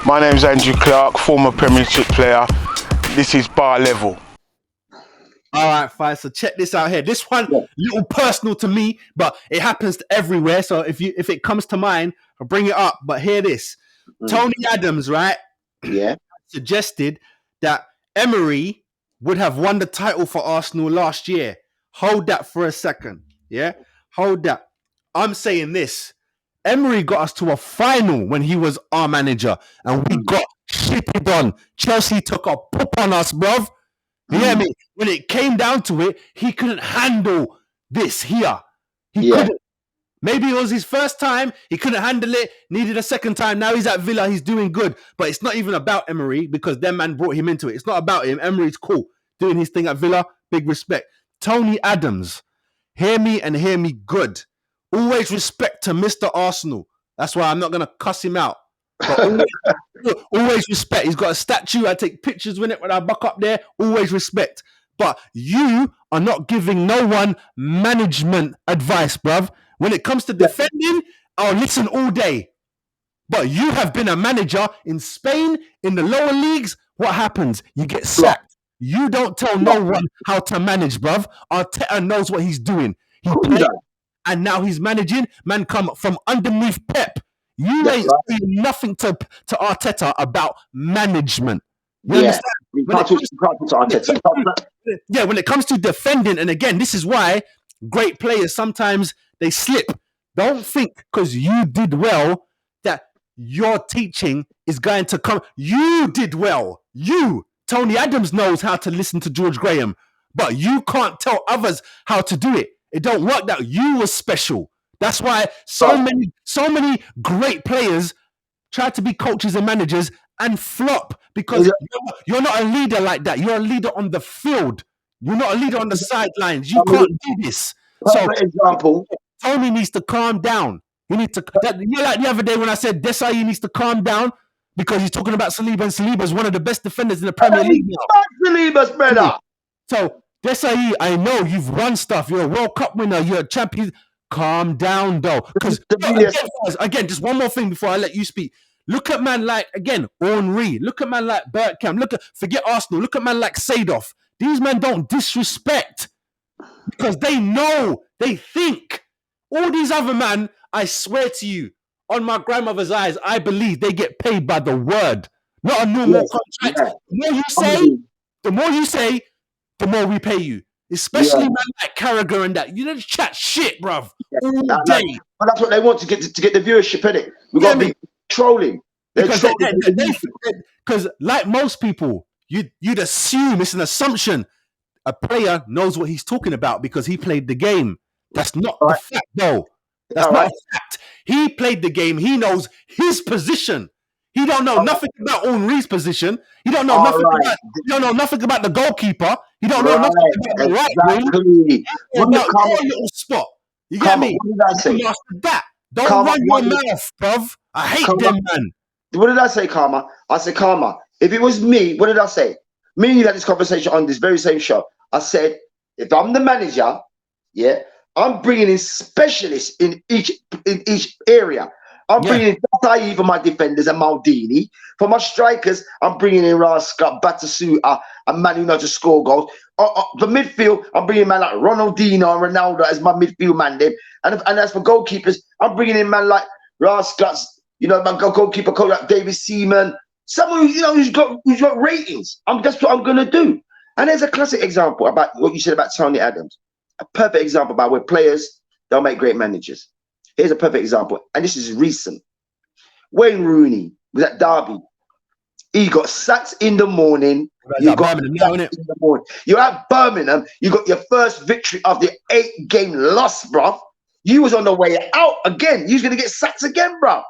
My name's Andrew Clark, former Premiership player. This is bar level. All right, fine. So check this out here. This one, little personal to me, but it happens everywhere. So if it comes to mind, I'll bring it up. But hear this: Tony Adams, right? Yeah. Suggested that Emery would have won the title for Arsenal last year. Hold that for a second. Yeah, hold that. I'm saying this: Emery got us to a final when he was our manager, and we got shitted on. Chelsea took a poop on us, bruv. You hear me? When it came down to it, he couldn't handle this here. He couldn't. Maybe it was his first time. He couldn't handle it. Needed a second time. Now he's at Villa. He's doing good. But it's not even about Emery because them man brought him into it. It's not about him. Emery's cool. Doing his thing at Villa. Big respect. Tony Adams. Hear me and hear me good. Always respect to Mr. Arsenal. That's why I'm not going to cuss him out. But always respect. He's got a statue. I take pictures with it when I buck up there. Always respect. But you are not giving no one management advice, bruv. When it comes to defending, I'll listen all day. But you have been a manager in Spain, in the lower leagues. What happens? You get sacked. You don't tell no one how to manage, bruv. Arteta knows what he's doing. He played, and now he's managing. Man come from underneath Pep. You ain't saying nothing to Arteta about management. You understand? When it comes to defending, and again, this is why great players sometimes they slip. Don't think because you did well that your teaching is going to come. You did well. Tony Adams knows how to listen to George Graham, but you can't tell others how to do it. It don't work that you were special. That's why so many great players try to be coaches and managers and flop because you're not a leader like that. You're a leader on the field. You're not a leader on the sidelines. You can't do this. So, example, Tony needs to calm down. You need to. You like the other day when I said Desai needs to calm down because he's talking about Saliba, and Saliba is one of the best defenders in the Premier League now. Saliba's brother. So Desai, I know you've won stuff. You're a World Cup winner. You're a champion. Calm down, though. Because again, just one more thing before I let you speak. Look at man like Henry. Look at man like Bergkamp. Forget Arsenal. Look at man like Seedorf. These men don't disrespect because they know, they think. All these other men, I swear to you, on my grandmother's eyes, I believe they get paid by the word, not a normal contract. The more you say, the more we pay you. Especially man like Carragher and that. You don't chat shit, bruv. All day. But that's what they want to get the viewership, innit? We got to be trolling. Because like most people, you'd assume it's an assumption. A player knows what he's talking about because he played the game. That's not the fact, though. That's not a fact. He played the game. He knows his position. He don't know nothing about Henry's position. He don't know nothing about. You don't know nothing about the goalkeeper. You don't know nothing about the right wing. Your little spot. You get me? What did I say? Don't run your mouth, bruv. I hate them, man. What did I say, Karma? I said, Karma, if it was me, what did I say? Me and you had this conversation on this very same show. I said, if I'm the manager, I'm bringing in specialists in each area. I'm bringing in Tatai for my defenders and Maldini. For my strikers, I'm bringing in Raska, Batasuta, and man who knows to score goals. For midfield, I'm bringing man like Ronaldinho and Ronaldo as my midfield man. And as for goalkeepers, I'm bringing in man like Raska, my goalkeeper coach like David Seaman. Someone who's got ratings. That's what I'm gonna do. And there's a classic example about what you said about Tony Adams. A perfect example about where players don't make great managers. Here's a perfect example, and this is recent. Wayne Rooney was at Derby. He got sacked in the morning. You're at Birmingham. You got your first victory of the 8-game loss, bruv. You was on the way out again. You was gonna get sacked again, bruv.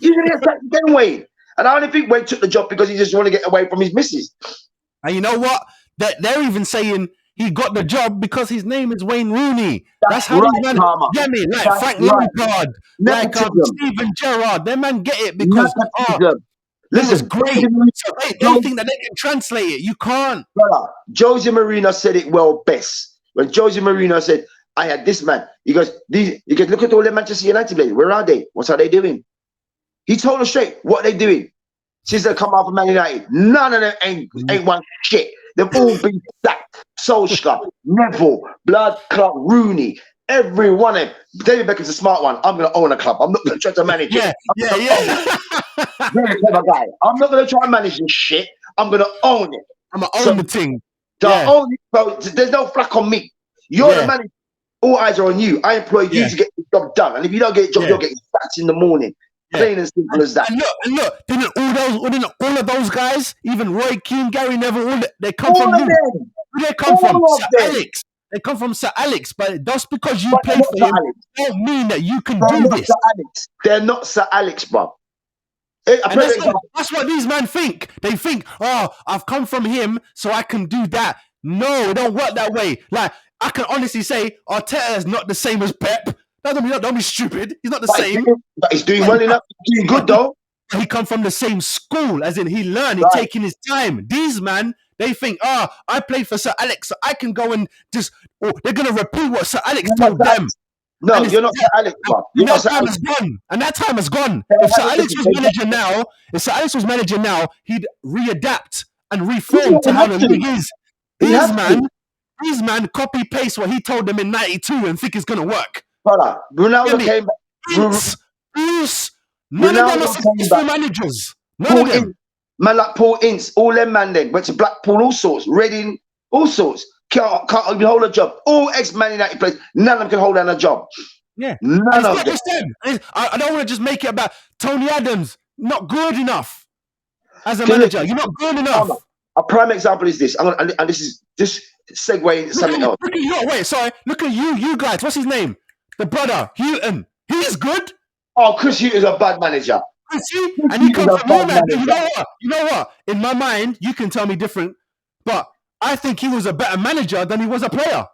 You was gonna get sacked again, Wayne. And I only think Wayne took the job because he just want to get away from his missus. And you know what? They're even saying he got the job because his name is Wayne Rooney. That's how these men get me. Like Frank Lampard, like Steven Gerrard. Them man get it because this is great. So they think that they can translate it. You can't. Brother, Jose Mourinho said it well best. When Jose Mourinho said, I had this man. He goes, look at all the Manchester United players. Where are they? What are they doing? He told us straight what they're doing. since they come out of Man United. None of them ain't won shit. They've all been sacked. Solskjaer, Neville, Blood Club, Rooney, every one of them. David Beckham's a smart one. I'm going to own a club. I'm not going to try to manage it. Very clever guy. I'm not going to try and manage this shit. I'm going to own it. I'm going to own the thing. Own it, bro. There's no flack on me. You're the manager. All eyes are on you. I employed you to get the job done. And if you don't get the job, you'll get sacked in the morning. Plain and simple as that. And look, didn't all of those guys, even Roy Keane, Gary Neville, they come from who? Who they come from? Sir Alex. They come from Sir Alex. But just because you play for him, don't mean that you can do this. They're not Sir Alex, bro. That's what these men think. They think, oh, I've come from him, so I can do that. No, it don't work that way. Like, I can honestly say Arteta is not the same as Pep. Don't be stupid. He's not the same. But he's doing well enough. He's doing good though. He come from the same school, as in he learned. He's taking his time. These man, they think, I played for Sir Alex, so I can go and just. They're gonna repeat what Sir Alex told them. No, you're not Sir Alex, bro. That time is gone. And that time is gone. If Sir Alex was manager now, he'd readapt and reform to how the league is. These man copy paste what he told them in '92 and think it's gonna work. Brother, Ronaldo came back. None of them are successful managers. None of them. Man like Paul Ince, all them man then went to Blackpool, all sorts, Reading, all sorts. Can't even hold a job. All ex-Man United players, none of them can hold down a job. Yeah, none of them. I don't want to just make it about Tony Adams. Not good enough as a manager. You're not good enough. A prime example is this. And this is just segue into something else. Look at you guys. What's his name? The brother, Houghton. He's good. Oh, Chris Houghton's a bad manager. And he comes from more than you know what? In my mind, you can tell me different, but I think he was a better manager than he was a player.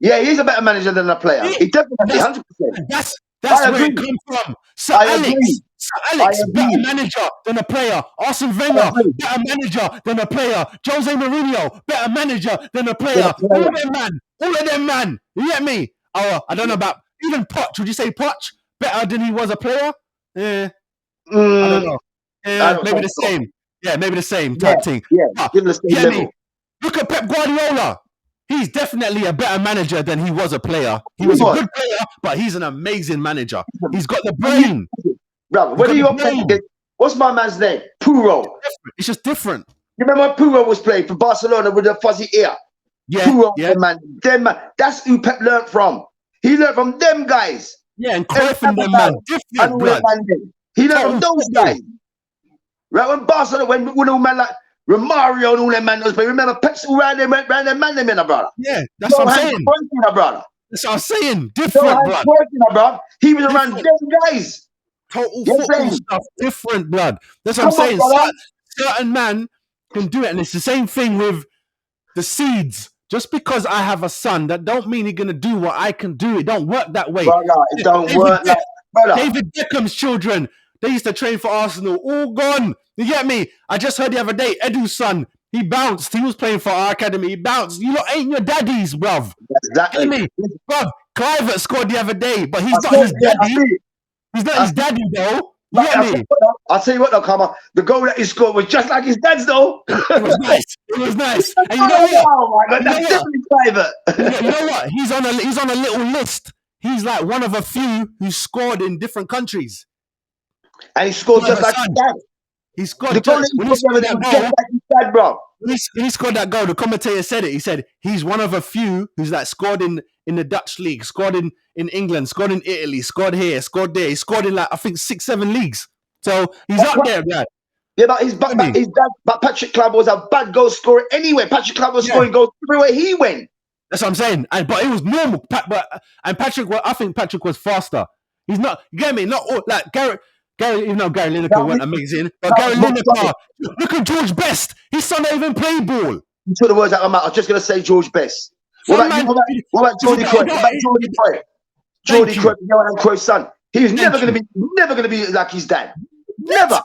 Yeah, he's a better manager than a player. He definitely 100%. That's where it comes from. Sir Alex, better manager than a player. Arsene Wenger, better manager than a player. Jose Mourinho, better manager than a player. All of them, man. You get me? Oh, I don't know about even Poch. Would you say Poch better than he was a player? Yeah. I don't know. Maybe the same. Yeah, maybe the same type thing. Yeah, give the same level. Look at Pep Guardiola. He's definitely a better manager than he was a player. He was a good player, but he's an amazing manager. He's got the brain. Brother, what's my man's name? Puro. It's just different. You remember when Puro was playing for Barcelona with the fuzzy ear? Yeah, Puro, man. That's who Pep learned from. He learned from them guys. Yeah, and Cruyff and them, man. Different blood. He learned from those guys. Right, when Barcelona, when all man like Romario and all them man was playing, remember Pepsi ran them man, them, brother. Yeah, that's what I'm saying. Brother. That's what I'm saying. Different, blood. He was around them guys. Total football stuff, different, blood. That's what I'm saying. Certain man can do it, and it's the same thing with the seeds. Just because I have a son, that don't mean he's gonna do what I can do. It don't work that way. Brother, it don't work that way. David Beckham's children, they used to train for Arsenal, all gone. You get me? I just heard the other day, Edu's son, he bounced. He was playing for our academy. He bounced. You lot ain't your daddies, bruv. Exactly. Get me? Bruv, Clivert scored the other day, but he's not his daddy. He's not his daddy, though. You get me? I'll tell you what, though, Karma. The goal that he scored was just like his dad's, though. It was nice. It was nice. And you know what? Oh, my God, that's definitely Clivert. You know what? He's on a little list. He's like one of a few who scored in different countries. And he scored just like his dad. He scored when he scored that goal. Like his dad, bro. When he scored that goal, the commentator said it. He said he's one of a few who's like scored in the Dutch league, scored in England, scored in Italy, scored here, scored there. He scored in like I think 6-7 leagues. So he's up there, man. Yeah, but his dad, but Patrick Kluivert was a bad goal scorer anyway. Patrick Kluivert was scoring goals everywhere he went. That's what I'm saying. But it was normal. I think Patrick was faster. He's not. You get me? Not all, like Gary. Even though Gary Lineker went amazing, but Gary Lineker, look at George Best. His son don't even play ball. You took the words out of my mouth. I was just going to say George Best. What about Jordy Cruyff? Jordy Cruyff, Johan Cruyff's son. He was never going to be like his dad. Never.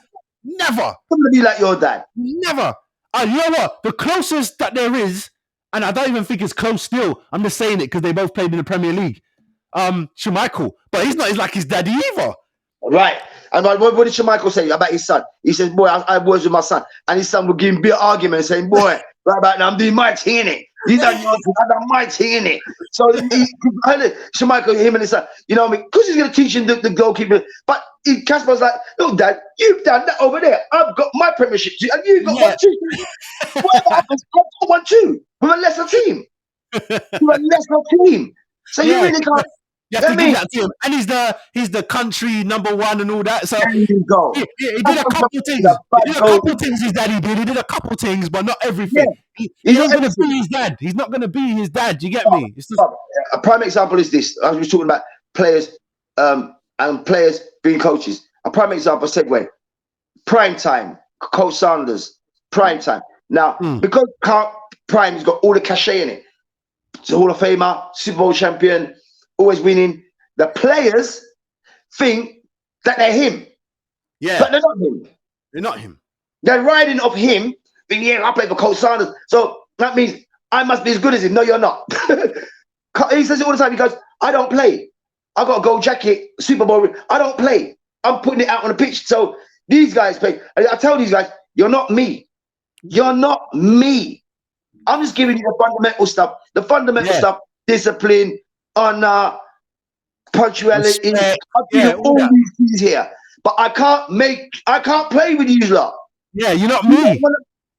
Going to be like your dad. Never. You know what? The closest that there is, and I don't even think it's close still. I'm just saying it because they both played in the Premier League. Schmeichel, but he's not like his daddy either. Right. And what did Michael say about his son? He says, boy, I had words with my son. And his son would give him a bit of argument saying, boy, right about now, I'm doing my thing, innit? You done yours, I done my thing, innit? So Michael, him and his son, you know what I mean? Because he's going to teach him the goalkeeper. But Casper's like, look, Dad, you've done that over there. I've got my premiership too, and you've got one too. Whatever happens, I've got one too. With a lesser team. With a lesser team. So you really can't. You have to give that to him. And he's the country #1 and all that. So there you go. He did a couple things. He did a couple things his daddy did. He did a couple things, but not everything. Yeah. He's not going to be his dad. He's not going to be his dad. You get me? It's just... A prime example is this. I was talking about players and players being coaches. A prime example, segue. Prime time. Coach Sanders. Prime time. Now, because Prime's got all the cachet in it. It's a Hall of Famer, Super Bowl champion, always winning. The players think that they're him. Yeah. But they're not him. They're not him. They're riding off him. Thinking, yeah, I play for Coach Sanders. So that means I must be as good as him. No, you're not. He says it all the time. He goes, I don't play. I got a gold jacket, Super Bowl. I don't play. I'm putting it out on the pitch. So these guys play. I tell these guys, you're not me. You're not me. I'm just giving you the fundamental stuff. The fundamental stuff, discipline, honor, punctuality. I'll do all these things here. But I can't play with you lot. Yeah, you're not me.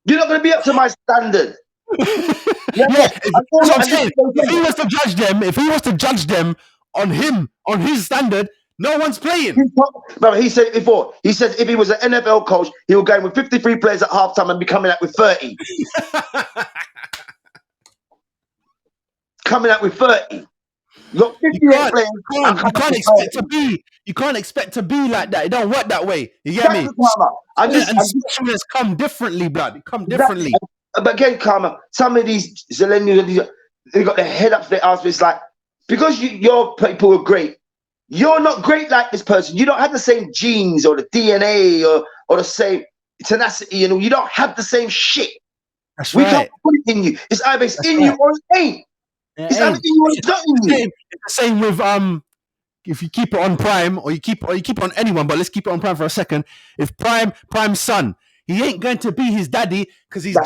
You're not gonna be up to my standard. That's what I'm saying. If he was to judge them on his standard, no one's playing. But he said it before. He said if he was an NFL coach, he would go in with 53 players at halftime and be coming out with 30. Coming out with 30. You got 58 players. You can't expect to be like that. It don't work that way. You get me? And specialists come differently, blood. Come differently. But again, Karma, some of these millennials, they got their head up to their ass. It's like, because your people are great, you're not great like this person. You don't have the same genes or the DNA or the same tenacity, and you don't have the same shit. That's we right. can't put it in you. It's either it's in you or it ain't. It's either in you or it's not in you. It's the same with if you keep it on Prime or you keep it on anyone, but let's keep it on Prime for a second. If Prime's son, he ain't going to be his daddy because his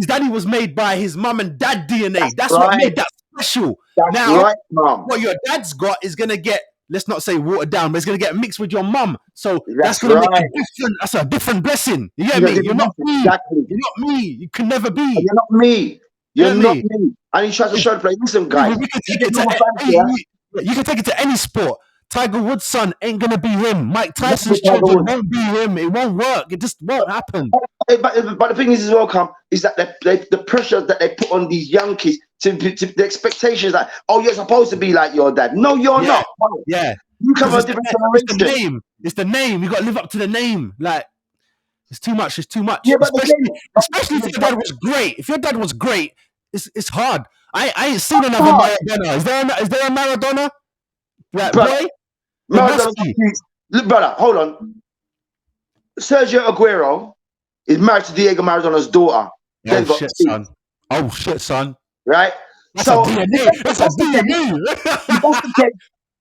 daddy was made by his mum and dad DNA. That's what made that special. Now, what your dad's got is gonna get, let's not say watered down, but it's gonna get mixed with your mum. So that's gonna make a different. That's a different blessing. You get me? You're not me. You're not me. You can never be. You're not me. You're not me. And he tries to show the play. Listen, guys. You can take it to any sport. Tiger Woods' son ain't gonna be him. Mike Tyson's children won't be him. It won't work. It just won't happen. But the thing is, as well, is that the pressure that they put on these young kids, to the expectations that, oh, you're supposed to be like your dad. No, you're not. Yeah, you come from a different generation. It's the name. You got to live up to the name. Like, it's too much. It's too much. Yeah, but especially if your dad was great. If your dad was great, it's hard. I ain't seen another Maradona. Is there a Maradona? Like, boy? Look, brother, hold on. Sergio Aguero is married to Diego Maradona's daughter. Oh shit, son. Right? That's a DNA. That's a DNA.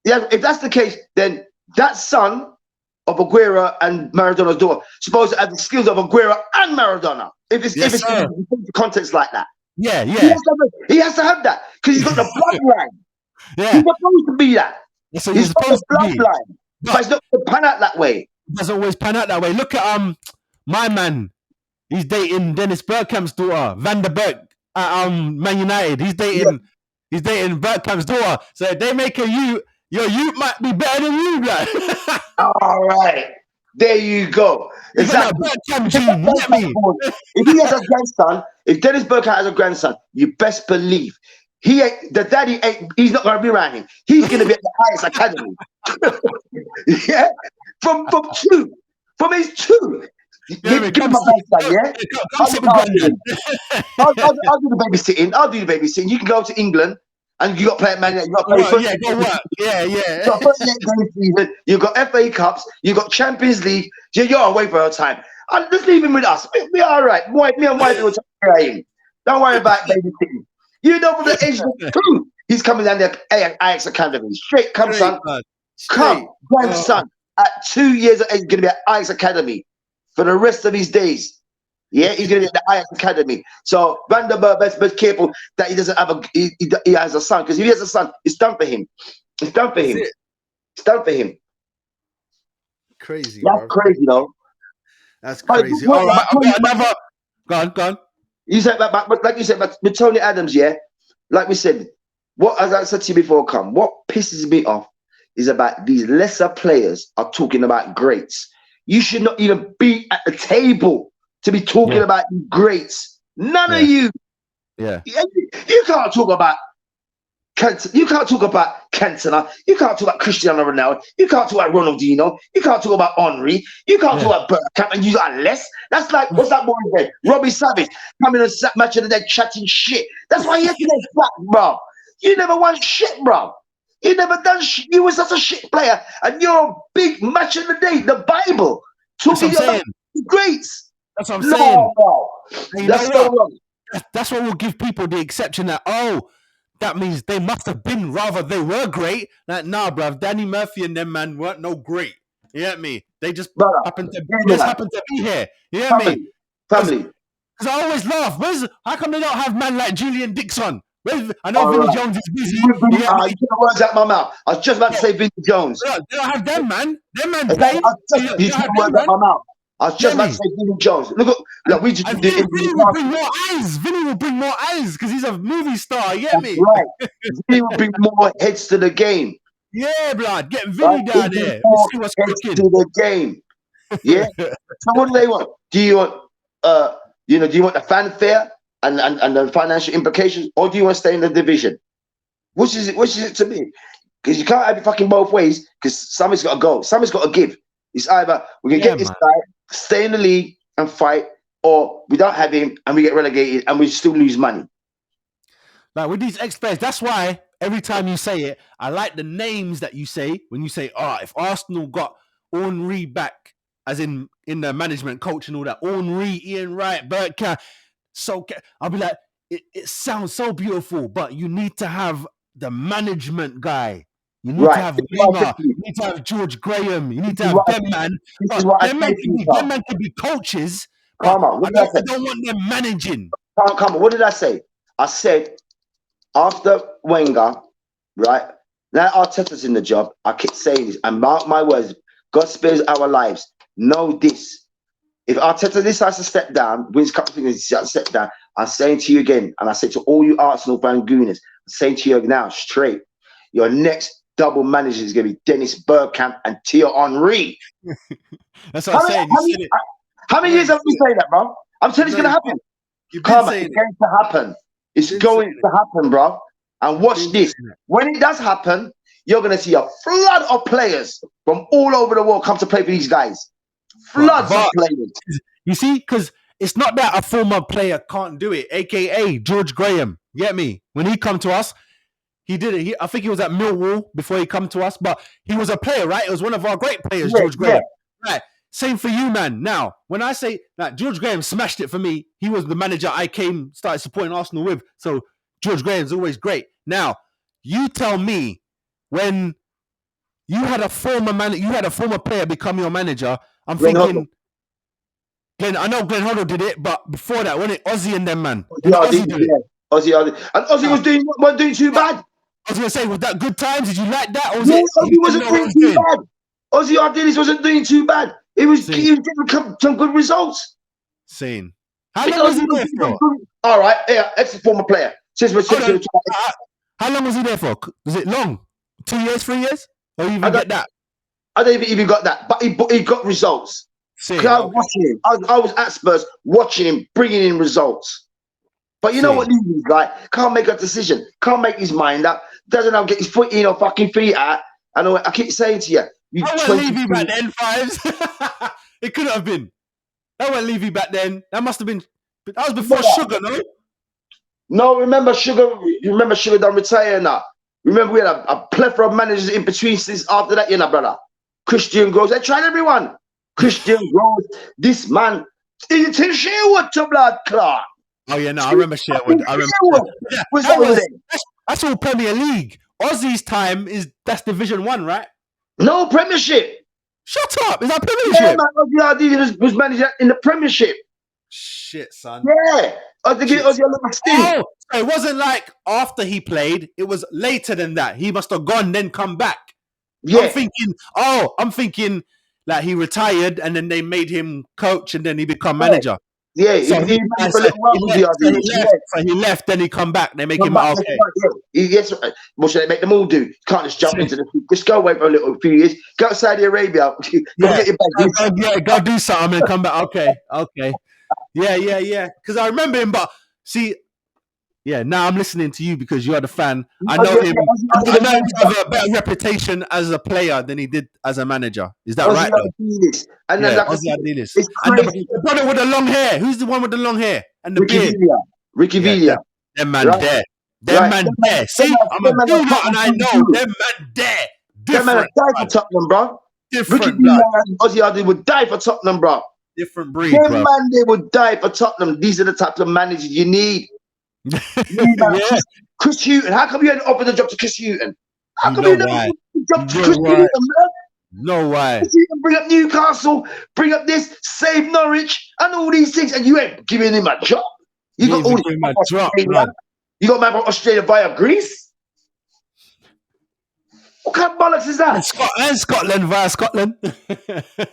If that's the case, then that son of Aguero and Maradona's daughter supposed to have the skills of Aguero and Maradona. If it's in the context like that. Yeah. He has to have that because he's got the bloodline. Yeah. He's supposed to be that. That's what he's got the bloodline. But it's not going to pan out that way. It doesn't always pan out that way. Look at my man. He's dating Dennis Bergkamp's daughter, Van der Berg at Man United. He's dating Bergkamp's daughter. So if they make a youth, your youth might be better than you, guys. All right. There you go. Exactly. If he has a grandson, if Dennis Bergkamp has a grandson, you best believe he's not going to be around him. He's going to be at the highest academy. Yeah, from his two. Give him my grandson, yeah. I'll do the babysitting. You can go to England and you got to play at Man United. You got to play go work. Yeah. You got FA Cups. You got Champions League. You're away for a time. Just leave him with us. We're all right. Me and wife will take care of him. Don't worry about babysitting. You know, from the age of 2, he's coming down there. Ajax Academy. Straight, come, son. Come, grandson. at 2 years of age, going to be at Ajax Academy for the rest of his days. Yeah, he's going to be at the Ajax Academy. So Van der Beek best be careful that he doesn't have he has a son, because if he has a son, it's done for him. It's done for him. It's done for him. Crazy. That's bro. crazy, though. That's crazy. All right, I've got another. Go on. You said, but like you said, but with Tony Adams, yeah, like we said, as I said to you before, what pisses me off is about these lesser players are talking about greats. You should not even be at the table to be talking about greats. None of you. Yeah. You can't talk about you can't talk about Cantona. You can't talk about Cristiano Ronaldo. You can't talk about Ronaldinho. You can't talk about Henry. You can't talk about Bergkamp, and you got less. That's like, what's that boy there? Robbie Savage coming on Match of the Day chatting shit. That's why he has to get flat, bro. You never won shit, bro. You never done shit. You were such a shit player, and you're a big Match of the Day, the Bible, talking about greats. That's what I'm saying. Bro. That's so wrong. That's what will give people the exception that, that means they must have been, rather they were great. Like, nah, bruv, Danny Murphy and them man weren't no great. You get me? They just happened to be here. You get me? Family. Because I always laugh. How come they don't have man like Julian Dixon? I know Vinnie Jones is busy. You get the words out my mouth. I was just about to say Vinnie Jones. They don't have them, man. Them man play. You took the words out my mouth. I was just about to say Vinnie Jones. Look, we just did it. Vinny will bring more eyes. Vinny will bring more eyes because he's a movie star. You get me? Right. Vinny will bring more heads to the game. Yeah, blood. Get Vinny down there. More see what's heads cooking. to the game. Yeah. So what do they want? Do you want do you want the fanfare and the financial implications, or do you want to stay in the division? Which is it to me? Because you can't have it fucking both ways, because somebody's got to go. Somebody's got to give. It's either we're going to get this guy, stay in the league and fight, or we don't have him and we get relegated and we still lose money. Like with these ex-players, that's why every time you say it, I like the names that you say when you say, if Arsenal got Henry back, as in the management coach and all that, Henry, Ian Wright, Bergkamp, so I'll be like, it sounds so beautiful, but you need to have the management guy. You need to have Wenger. You need to have George Graham. You need to have them man. Them man can be coaches. I don't want them managing. Come on, what did I say? I said after Wenger, right? Now Arteta's in the job. I keep saying this, and mark my words, God spares our lives. Know this. If Arteta decides to step down, wins a couple of things, step down, I'm saying to you again, and I say to all you Arsenal fan gooners, I'm saying to you now straight, your next double manager is going to be Dennis Bergkamp and Thierry Henry. That's what I'm saying. How many years have we said that, bro? I'm telling you, it's going to happen. It's going to happen. It's going to happen, bro. And watch this. When it does happen, you're going to see a flood of players from all over the world come to play for these guys. Floods of players. You see, because it's not that a former player can't do it, a.k.a. George Graham. You get me? When he come to us, he did it. I think he was at Millwall before he come to us, but he was a player, right? It was one of our great players, George Graham. Right. Same for you, man. Now, when I say that George Graham smashed it for me, he was the manager I started supporting Arsenal with. So George Graham's always great. Now, you tell me, when you had a former player become your manager, I'm thinking, I know Glenn Hoddle did it, but before that, wasn't it Ozzy and them, man? Ozzy did it. Ozzy. And Ozzy wasn't doing too bad. I was going to say, was that good times? Did you like that? Or Ozzy wasn't doing too bad. Ozzy Ardiles wasn't doing too bad. He was getting some good results. Same. How long was he there for? All right, ex-former player. How long was he there for? Was it long? 2 years, 3 years? Or you even get that? I don't even got that, but he got results. I was watching him. I was at Spurs watching him, bringing in results. But you know what he's like? Can't make a decision. Can't make his mind up. Doesn't know, get his foot in or fucking feet out. I keep saying to you. I won't leave you back then, Fives. It couldn't have been. I won't leave you back then. That must have been. That was before Sugar, no? No, remember Sugar? You remember Sugar done retire now? Remember we had a plethora of managers in between since after that, brother. Christian Groves. They tried everyone. Christian Groves. This man. Till Sherwood to blood clot. Oh yeah, no, I remember Sherwood. I remember. That's all Premier League. Ozzy's time that's Division 1, right? No Premiership. Shut up. Is that Yeah, Premiership? man. Ozzy was manager in the Premiership. Shit, son. Yeah. I think Shit. Ozzy a stint. Oh, so it wasn't like after he played. It was later than that. He must have gone, then come back. Yeah. I'm thinking like he retired and then they made him coach and then he become manager. Yeah. So He managed for a little while, so he left, then he come back. They make him okay. Yes. What should they make them all do? You can't just jump into the. Just go away for a few years. Go to Saudi Arabia. Go get your bag. Go do something and come back. Okay. Yeah. Because I remember him, but see, yeah. Now I'm listening to you because you are the fan. I know him. I know him have a better reputation as a player than he did as a manager. Is that right? And then it's crazy. The brother with the long hair. Who's the one with the long hair and the beard? Ricky Villa. Them man there. Them man there. See, I'm a builder and I know them man there. Them man die for Tottenham, bro. Different blood. Ozzy Ardie would die for Tottenham, bro. Different breed, them bro. Man, they would die for Tottenham. These are the types of managers you need. Yeah. Chris Hughton. How come you hadn't offered the job to Chris Hughton? How come you you never offered the job to Chris Hughton, man? No way. Bring up Newcastle, bring up this, save Norwich, and all these things, and you ain't giving him a job. You got all these. You got man from Australia via Greece. What kind of bollocks is that? And Scotland via Scotland.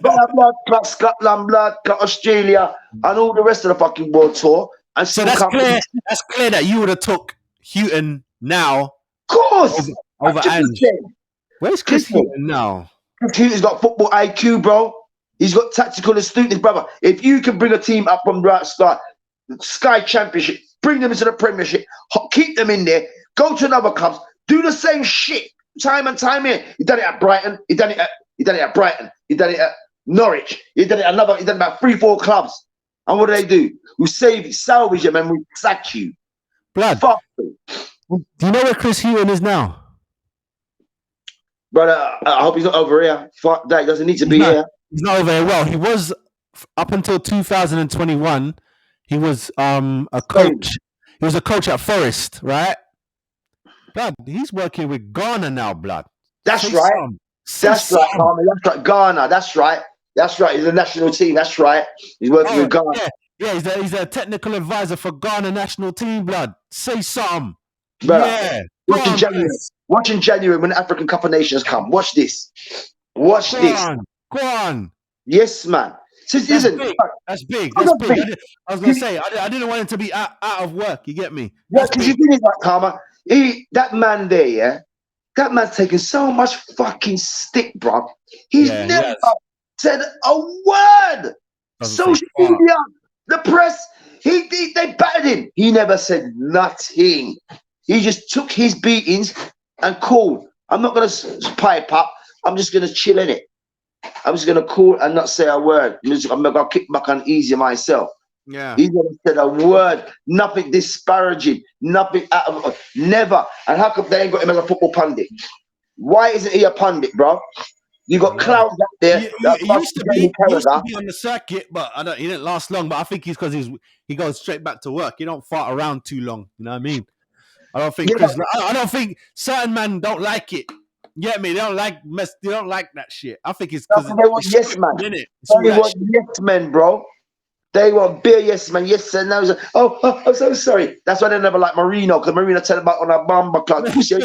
blood, Scotland, blood, Australia, and all the rest of the fucking world tour. And so that's clear. That's clear that you would have took Hughton now. Of course. Over Ange. Where's Chris Hughton now? Chris Hughton's got football IQ, bro. He's got tactical astuteness, brother. If you can bring a team up from the right start, Sky Championship, bring them into the Premiership, keep them in there, go to another clubs, do the same shit time and time here. He done it at Brighton. He done it at Brighton. He done it at Norwich. He done it about 3-4 clubs. And what do? We salvage them and we sack you. Blood. Fuck. Do you know where Chris Hughton is now? Brother, I hope he's not over here. Fuck that. He doesn't need to be here. He's not over here. Well, he was up until 2021. He was a coach. He was a coach at Forest, right? Blood, he's working with Ghana now, blood. That's right. That's right, Ghana. That's right. That's right. He's a national team. That's right. He's working with Ghana. Yeah, he's a technical advisor for Ghana national team, blood. Say something. Brother, yeah. Watch in January when the African Cup of Nations come. Watch this. Watch this. Go on. Yes, man. That's big. I was going to say, I didn't want him to be out of work. You get me? Yeah, because you think that, Karma. That man there, yeah? That man's taking so much fucking stick, bro. He's never said a word. Social media, the press, they battered him. He never said nothing. He just took his beatings and called. I'm not going to pipe up. I'm just going to chill in it. I'm just going to call and not say a word. I'm going to kick back on easy myself. Yeah. He never said a word. Nothing disparaging. Nothing out of never. And how come they ain't got him as a football pundit? Why isn't he a pundit, bro? You got clowns out there. He used to be on the circuit, but he didn't last long. But I think he's because he goes straight back to work. He don't fart around too long. You know what I mean? I don't think I don't think certain men don't like it. You get me? They don't like They don't like that shit. I think it's because they want yes man. They want yes men, bro. They want beer yes man. Yes and no. Oh, I'm so sorry. That's why they never like Marino, because Marino tell about on a bomber club. Pussy,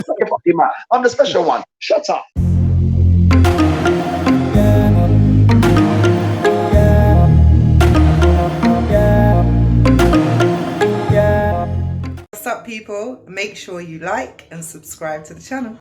I'm the special one. Shut up. What's up, people? Make sure you like and subscribe to the channel.